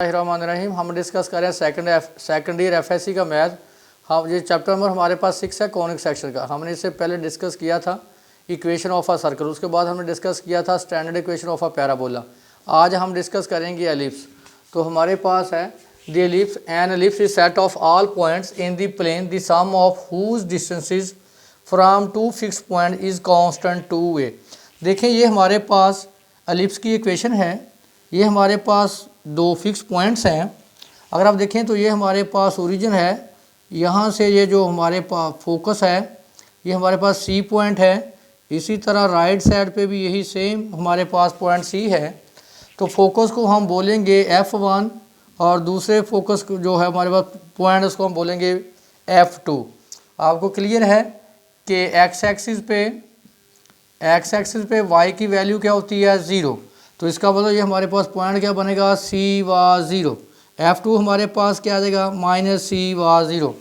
रहीम हम डिस्कस कर रहे हैं सेकंड ईयर एफएससी का मैथ। हम ये चैप्टर नंबर हमारे पास 6 है कॉनिक सेक्शन का। हमने इससे पहले डिस्कस किया था इक्वेशन ऑफ अ सर्कल, उसके बाद हमने डिस्कस किया था standard equation of a parabola. आज हम डिस्कस करेंगे एलिप्स। तो हमारे पास है the ellipse, an ellipse is set of all points in the plane the sum of whose distances from two fix point is constant two way. देखें ये हमारे पास एलिप्स की इक्वेशन है। ये हमारे पास दो फिक्स पॉइंट्स हैं। अगर आप देखें तो ये हमारे पास ओरिजिन है, यहाँ से ये जो हमारे पास फोकस है ये हमारे पास सी पॉइंट है। इसी तरह राइट साइड पे भी यही सेम हमारे पास पॉइंट सी है। तो फोकस को हम बोलेंगे F1 और दूसरे फोकस जो है हमारे पास पॉइंट उसको हम बोलेंगे F2। आपको क्लियर है कि एक्स एक्सिस पे y की वैल्यू क्या होती है 0। तो इसका मतलब ये हमारे पास पॉइंट क्या बनेगा c व 0। F2 हमारे पास क्या आ जाएगा -c व 0,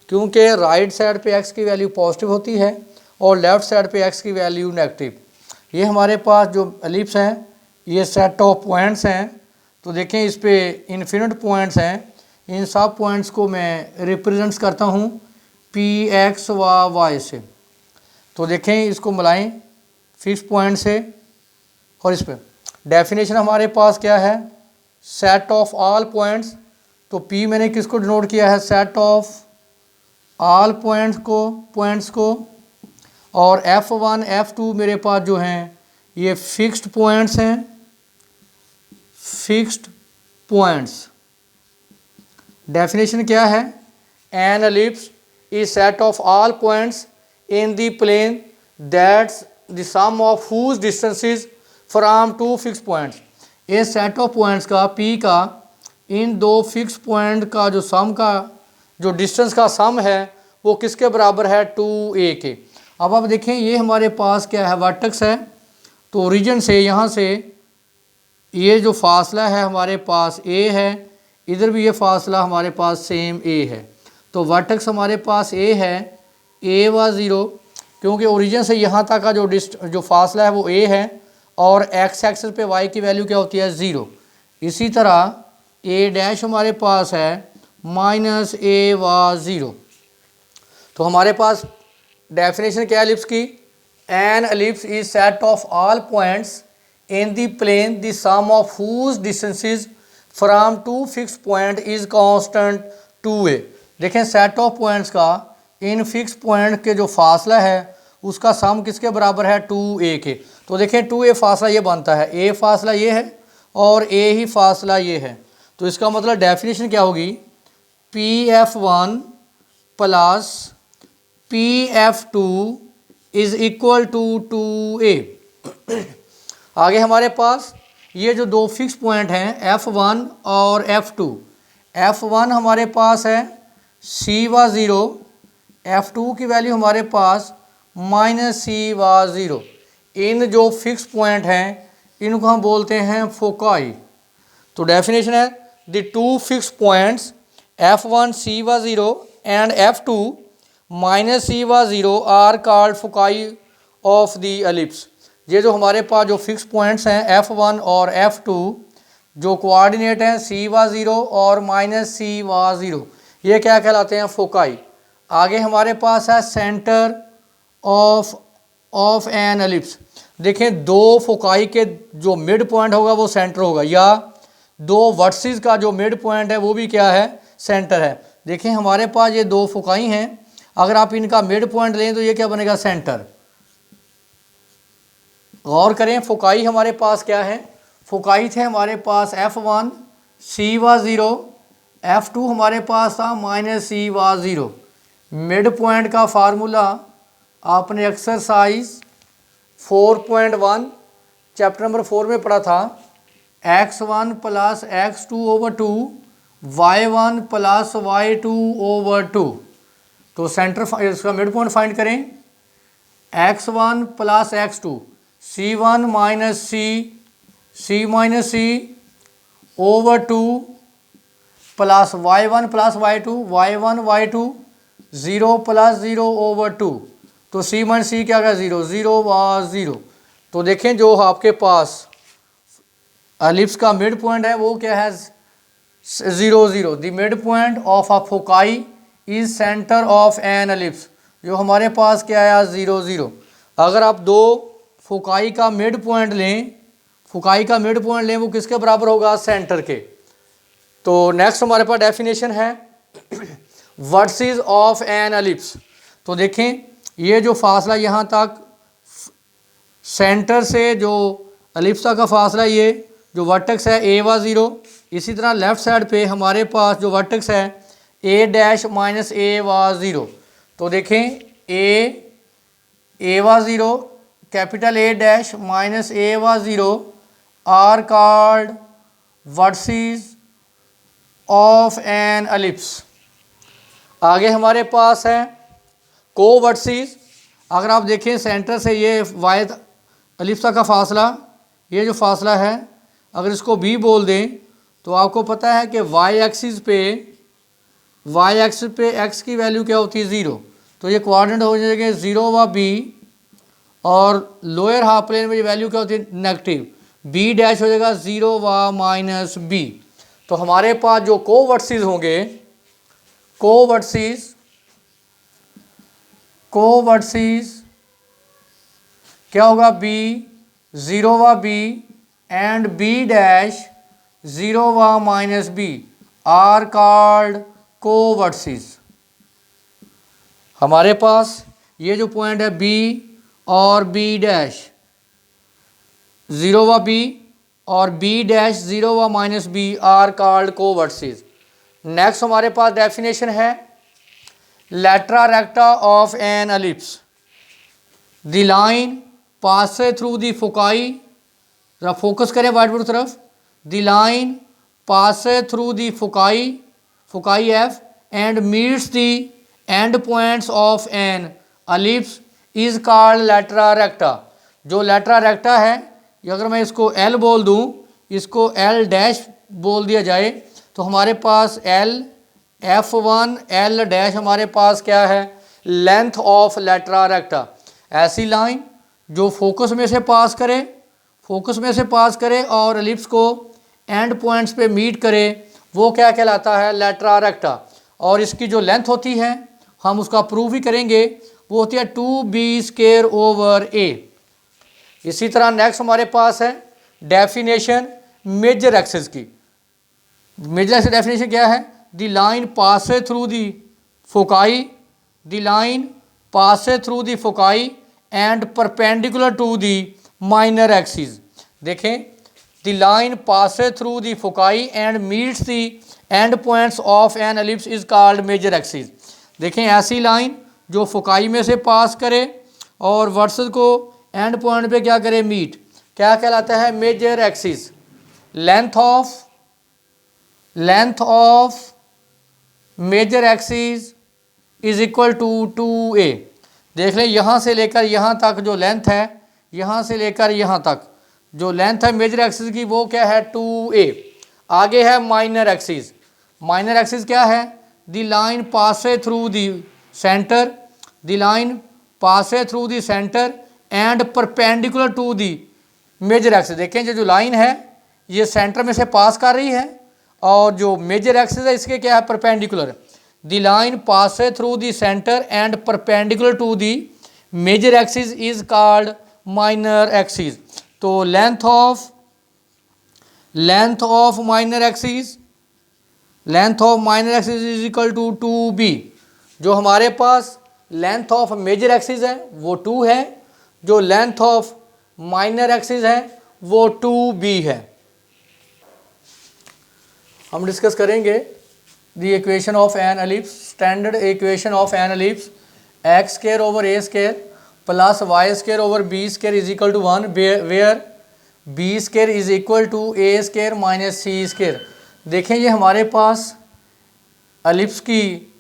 क्योंकि राइट साइड पे x की वैल्यू पॉजिटिव होती है और लेफ़्ट साइड पे x की वैल्यू नेगेटिव। ये हमारे पास जो एलिप्स हैं ये सेट ऑफ पॉइंट्स हैं। तो देखें इस पे इन्फिनिट पॉइंट्स हैं। इन सब पॉइंट्स को मैं रिप्रेजेंट्स करता हूँ p x व y से। तो देखें इसको मिलाएं फिक्स पॉइंट से और इस पर डेफिनेशन हमारे पास क्या है सेट ऑफ ऑल पॉइंट्स। तो P मैंने किसको डिनोट किया है सेट ऑफ ऑल पॉइंट्स को और F1 F2 मेरे पास जो हैं ये फिक्स्ड पॉइंट्स हैं। फिक्स्ड पॉइंट्स डेफिनेशन क्या है an ellipse is set of all points in the plane that's the sum of whose distances from two fix points. ये सेट ऑफ पॉइंट्स का P का इन दो फिक्स पॉइंट का जो सम का जो डिस्टेंस का सम है वो किसके बराबर है 2a के। अब आप देखें ये हमारे पास क्या है वर्टेक्स है। तो ओरिजिन से यहाँ से ये जो फासला है हमारे पास a है, इधर भी ये फासला हमारे पास सेम a है। तो वर्टेक्स हमारे पास a है, a व 0, क्योंकि ओरिजिन से यहाँ तक का जो फासला है वो a है और एक्स एक्सिस पे y की वैल्यू क्या होती है 0। इसी तरह a डैश हमारे पास है -a व 0। तो हमारे पास डेफिनेशन क्या है एलिप्स की an ellipse is set of all points in the plane the sum of whose distances from two fix point is constant 2a। देखें सेट ऑफ पॉइंट्स का इन फिक्स पॉइंट के जो फासला है उसका सम किसके बराबर है 2a के। तो देखें 2a फासला ये बनता है, a फासला ये है और a ही फासला ये है। तो इसका मतलब डेफिनेशन क्या होगी Pf1 plus Pf2 is equal to 2a। आगे हमारे पास ये जो दो फिक्स पॉइंट हैं F1 और F2। F1 हमारे पास है c व 0, F2 की वैल्यू हमारे पास -c व 0। इन जो फिक्स पॉइंट हैं इनको हम बोलते हैं फोकाई। तो डेफिनेशन है the two fix points F1 c व 0 एंड F2 -c व 0 are called foci of the ellipse. ये जो हमारे पास जो फिक्स पॉइंट्स हैं F1 और F2 जो कोऑर्डिनेट हैं c व 0 और -c व 0, ये क्या कहलाते हैं फोकाई। आगे हमारे पास है सेंटर ऑफ एन एलिप्स। देखें दो फोकाई के जो मिड पॉइंट होगा वो सेंटर होगा, या दो वर्सेस का जो मिड पॉइंट है वो भी क्या है सेंटर है। देखें हमारे पास ये दो फोकाई हैं, अगर आप इनका मिड पॉइंट लें तो ये क्या बनेगा सेंटर। गौर करें फोकाई हमारे पास क्या है, फोकाई थे हमारे पास F1 c व 0, F2 हमारे पास था -c व 0। मिड पॉइंट का फार्मूला आपने एक्सरसाइज 4.1 चैप्टर नंबर 4 में पढ़ा था x1 plus x2/2 y1 plus y2/2। तो सेंटर इसका मिड पॉइंट फाइंड करें x1 plus x2 c1 minus c/2 plus y1 plus y2 y1 y2 0 plus 0/2। तो c माइनस c क्या है 0 0 व 0। तो देखें जो आपके पास एलिप्स का मिड पॉइंट है वो क्या है 0 0, the mid point of a foci is centre of an ellipse. जो हमारे पास क्या आया 0 0। अगर आप दो फोकाई का मिड पॉइंट लें, फोकाई का मिड पॉइंट लें, वो किसके बराबर होगा? सेंटर के। तो नेक्स्ट हमारे पास डेफिनेशन है वर्सेस ऑफ एन एलिप्स। तो देखें ये जो फासला यहाँ तक सेंटर से जो एलिप्स तक का फासला, ये जो वर्टेक्स है ए वा 0, इसी तरह लेफ्ट साइड पे हमारे पास जो वर्टेक्स है ए डैश माइनस ए वा 0। तो देखें ए वा 0, capital A dash minus A वा 0 are called vertices of an ellipse. आगे हमारे पास है कोवर्सेस। अगर आप देखें सेंटर से ये वाई एलिप्स का फासला, ये जो फासला है, अगर इसको बी बोल दें तो आपको पता है कि वाई एक्सिस पे एक्स की वैल्यू क्या होती है? 0। तो ये कोऑर्डिनेट हो जाएंगे 0 व बी, और लोअर हाफ प्लेन में ये वैल्यू क्या होती है? नेगेटिव। बी डैश हो जाएगा 0 व माइनस बी। तो हमारे पास जो कोवर्सेस होंगे, कोवर्सेस क्या होगा? बी 0 व बी एंड बी डैश 0 व माइनस बी आर कॉल्ड कोवर्सेस। हमारे पास ये जो पॉइंट है बी और बी डैश 0 व बी और बी डैश 0 व minus B are called covertices. Next हमारे पास डेफिनेशन है latera recta of an ellipse. The line pass through the foci, जरा फोकस करें व्हाइट बोर्ड तरफ। The line pass through the foci F and meets the end points of an ellipse is called latera recta. जो latera रेक्टा है, अगर मैं इसको L बोल दूं, इसको एल डैश बोल दिया जाए, तो हमारे पास एल F1 एल डैश हमारे पास क्या है? Length of latera recta. ऐसी लाइन जो फोकस में से पास करे और एलिप्स को एंड पॉइंट्स पे मीट करे, वो क्या कहलाता है? लेटरा रेक्टा। और इसकी जो लेंथ होती है, हम उसका प्रूव ही करेंगे, वो होती है 2b² a। इसी तरह नेक्स्ट हमारे पास है डेफिनेशन मेजर एक्सिस की। मेजर एक्सिस डेफिनेशन क्या है? The line pass through the foci and perpendicular to the minor axis. देखें, the line pass through the foci and meets the end points of an ellipse is called major axis. देखें, ऐसी line जो foci में से पास करे और versus को and point पे क्या करे? मीट, क्या कहलाता है? Major axis. Length of major axis is equal to 2a। देख लें, यहाँ से लेकर यहाँ तक जो लेंथ है, यहाँ से लेकर यहाँ तक जो लेंथ है मेजर एक्सिस की, वो क्या है? 2a। आगे है माइनर एक्सिस। माइनर एक्सिस क्या है? The line pass through the centre and perpendicular to the major axis. देखें, जो लाइन है ये सेंटर में से पास कर रही है, और जो मेजर एक्सिस है इसके क्या है? Perpendicular. The line pass through the centre and perpendicular to the major axis is called minor axis. तो length of minor axis is equal to 2b। जो हमारे पास लेंथ ऑफ मेजर एक्सिस है वो 2 है, जो लेंथ ऑफ माइनर एक्सिस है वो 2b है। हम डिस्कस करेंगे the equation of an ellipse. Standard equation of an ellipse x² over a² plus y² over b² is equal to 1, where b² is equal to a² minus c²। देखें, ये हमारे पास ellipse की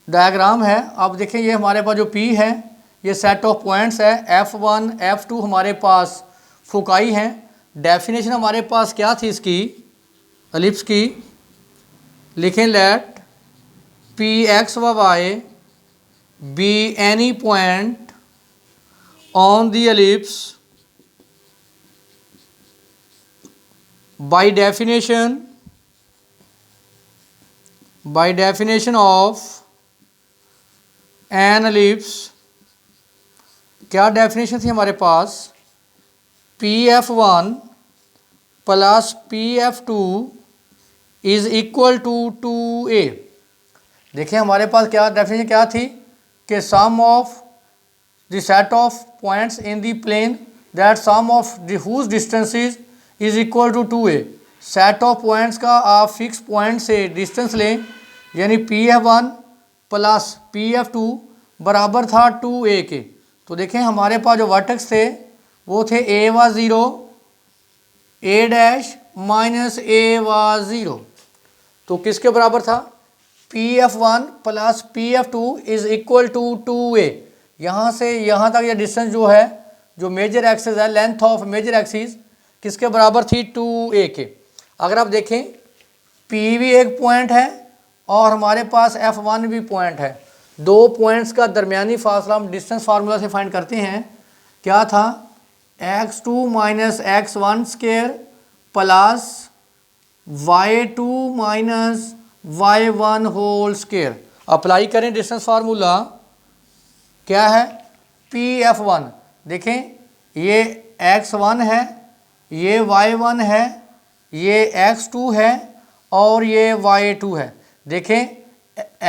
diagram है। अब देखें, ये हमारे पास जो p है ये सेट ऑफ पॉइंट्स है। F1 F2 हमारे पास फोकाई हैं। डेफिनेशन हमारे पास क्या थी इसकी एलिप्स की? लिखें, लेट px व y be any point on the ellipse by definition by definition of an ellipse, क्या डेफिनेशन थी हमारे पास, Pf1 plus Pf2 is equal to 2a। देखिए हमारे पास क्या डेफिनेशन क्या थी कि sum of the set of points in the plane that sum of the whose distances is equal to 2a। Set of points का आप फिक्स पॉइंट से डिस्टेंस लें, यानी Pf1 प्लस Pf2 बराबर था 2a के। तो देखें हमारे पास जो वर्टेक्स थे वो थे a was 0, a dash minus a was 0। तो किसके बराबर था, Pf1 plus Pf2 is equal to 2a। यहाँ से यहाँ तक ये डिस्टेंस जो है, जो मेजर एक्सिस है, लेंथ ऑफ मेजर एक्सिस किसके बराबर थी, 2a के। अगर आप देखें P भी एक पॉइंट है और हमारे पास F1 भी पॉइंट है। दो पॉइंट्स का दरमियानी फासला हम डिस्टेंस फार्मूला से फाइंड करते हैं। क्या था, x2 minus x1 square plus y2 minus y1 whole square. Apply करें डिस्टेंस फार्मूला, क्या है, Pf1। देखें ये x1 है, ये y1 है, ये x2 है और ये y2 है। देखें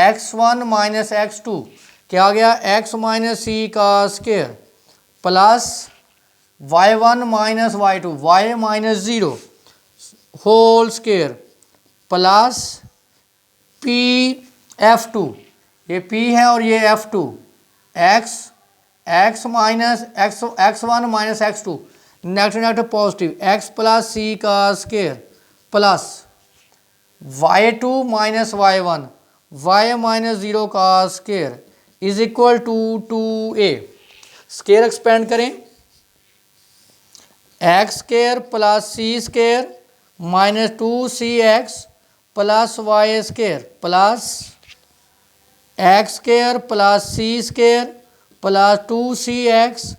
x1 माइनस x2 क्या आ गया, x माइनस सी का square plus y1 minus y2 y minus 0 whole square plus Pf2, ये P है और ये F2, x minus x1 minus x2 negative negative positive x plus C का square plus y2 minus y1 y minus 0 का स्क्वायर is equal to 2a। Square expand करें, X square plus C square minus 2cx plus Y square plus X square plus C square plus 2cx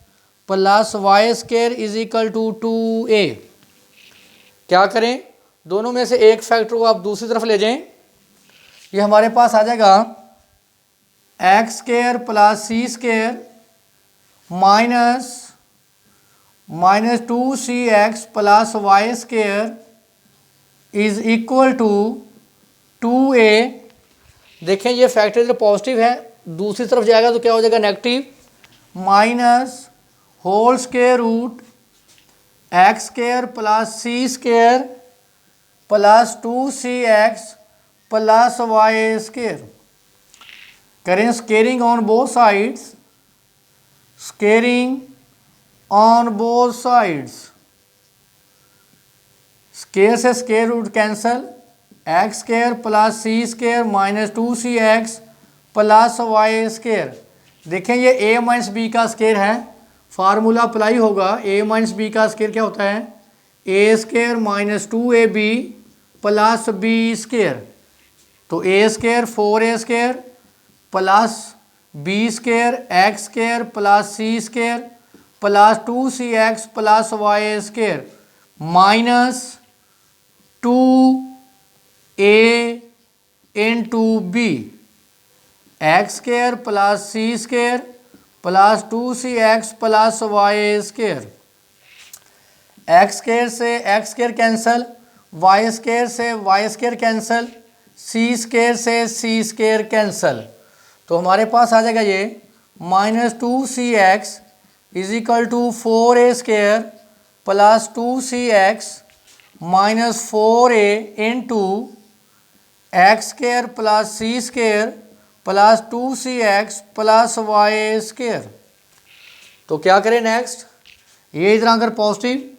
plus Y square is equal to 2a। क्या करें, दोनों में से एक factor को आप दूसरी तरफ ले जाएं, ये हमारे पास आ जाएगा X square plus C square minus 2cx plus Y square is equal to 2a। देखें ये फैक्टर जो पॉजिटिव है दूसरी तरफ जाएगा तो क्या हो जाएगा, negative, minus whole square root x square plus सी square plus 2cx plus Y square. करें squaring on both sides, squaring on both sides, square से square root cancel, x square plus सी square minus 2cx plus Y square. देखें ये a minus b का square है, formula apply होगा, a minus b का square क्या होता है, a square minus 2ab plus b square. तो a square 4a square plus b square x square plus C square plus 2cx plus Y square minus 2a into b, x square plus C square plus 2cx plus Y square. X square से x square cancel, y square से y square cancel, c square से c square cancel. तो हमारे पास आ जाएगा ये minus 2cx is equal to 4a square plus 2cx minus 4a into x square plus C square plus 2cx plus Y square. तो क्या करें नेक्स्ट, ये इधर आकर positive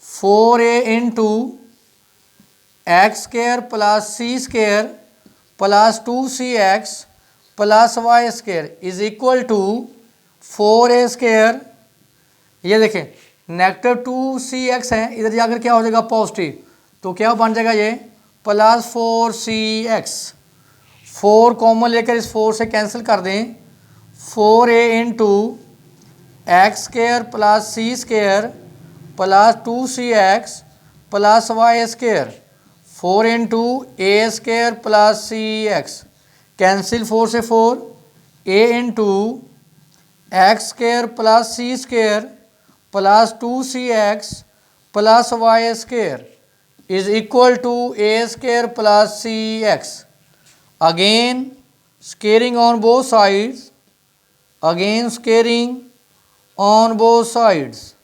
4a into x square plus C square plus 2cx plus Y square is equal to 4a square. ये देखें negative 2cx है, इधर जाकर क्या हो जाएगा पॉजिटिव, तो क्या बन जाएगा ये प्लस 4cx। 4 कॉमन लेकर इस 4 से कैंसिल कर दें, 4a into x square plus C square plus 2cx plus Y square 4 into a square plus c x, cancel 4 से 4, a into x square plus c square plus 2cx plus Y square is equal to A square plus c x. Again squaring on both sides, again squaring on both sides.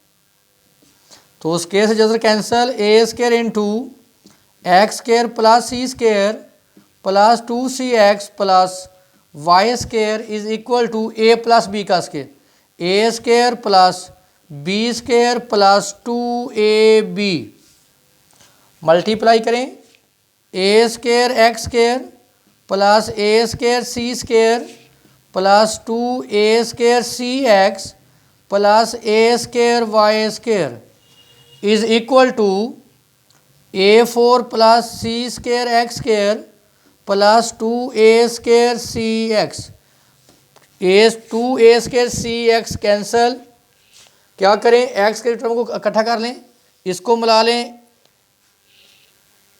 तो square से जैसे cancel, a square into x square plus c square plus 2cx plus Y square is equal to a plus b का square, a square plus b square plus 2ab। Multiply करें, a square x square plus a square c square plus 2a square c x plus a square y square is equal to a4 plus c square x square plus 2a square c x. 2a square c x cancel, क्या करें, x के term को इकट्ठा कर लें, इसको मिला लें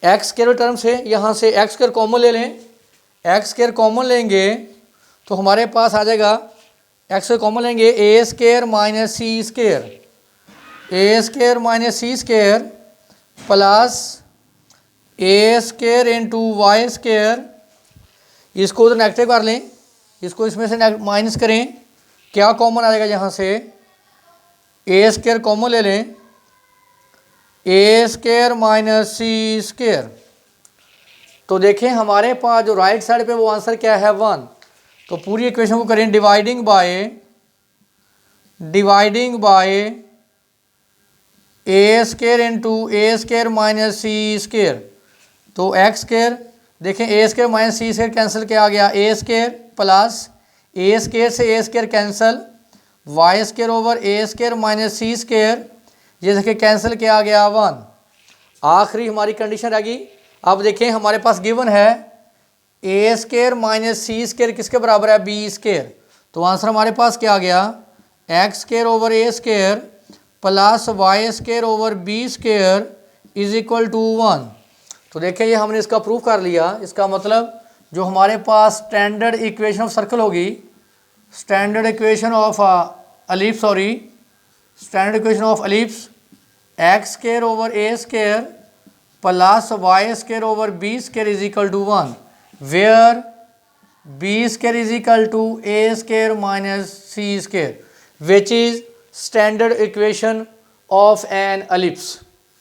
एक्स स्केयर टर्म से, यहाँ से एक्स स्केयर कॉमन ले लें, एक्स स्केयर कॉमन लेंगे तो हमारे पास आ जाएगा, एक्स स्केयर कॉमन लेंगे ए square minus C square, a square minus C square plus a square into Y square, इसको उधर नेगेटिव कर लें, इसको इसमें से माइनस करें, क्या कॉमन आ जाएगा, यहाँ से ए स्केयर कॉमन ले लें, ए स्केयर माइनस सी स्केयर। तो देखें हमारे पास जो राइट साइड पे वो आंसर क्या है 1। तो पूरी इक्वेशन को करें dividing by a square into a square minus C square. तो एक्स स्केयर देखें, a square minus C square cancel क्या आ गया, a square plus a square से a square cancel, y square over A square minus C square, ये देखिए cancel क्या आ गया 1। आखिरी हमारी कंडीशन रहेगी, अब देखें हमारे पास गिवन है ए स्केयर माइनस सी स्केयर किसके बराबर है, बी स्केयर। तो आंसर हमारे पास क्या आ गया, X square over A square plus Y square over B square is equal to 1। तो देखें ये हमने इसका प्रूफ कर लिया। इसका मतलब जो हमारे पास स्टैंडर्ड इक्वेशन ऑफ सर्कल होगी, standard equation of ellipse, standard equation of ellipse, X square over A square plus Y square over B square is equal to 1, where B square is equal to A square minus C square, which is standard equation of an ellipse.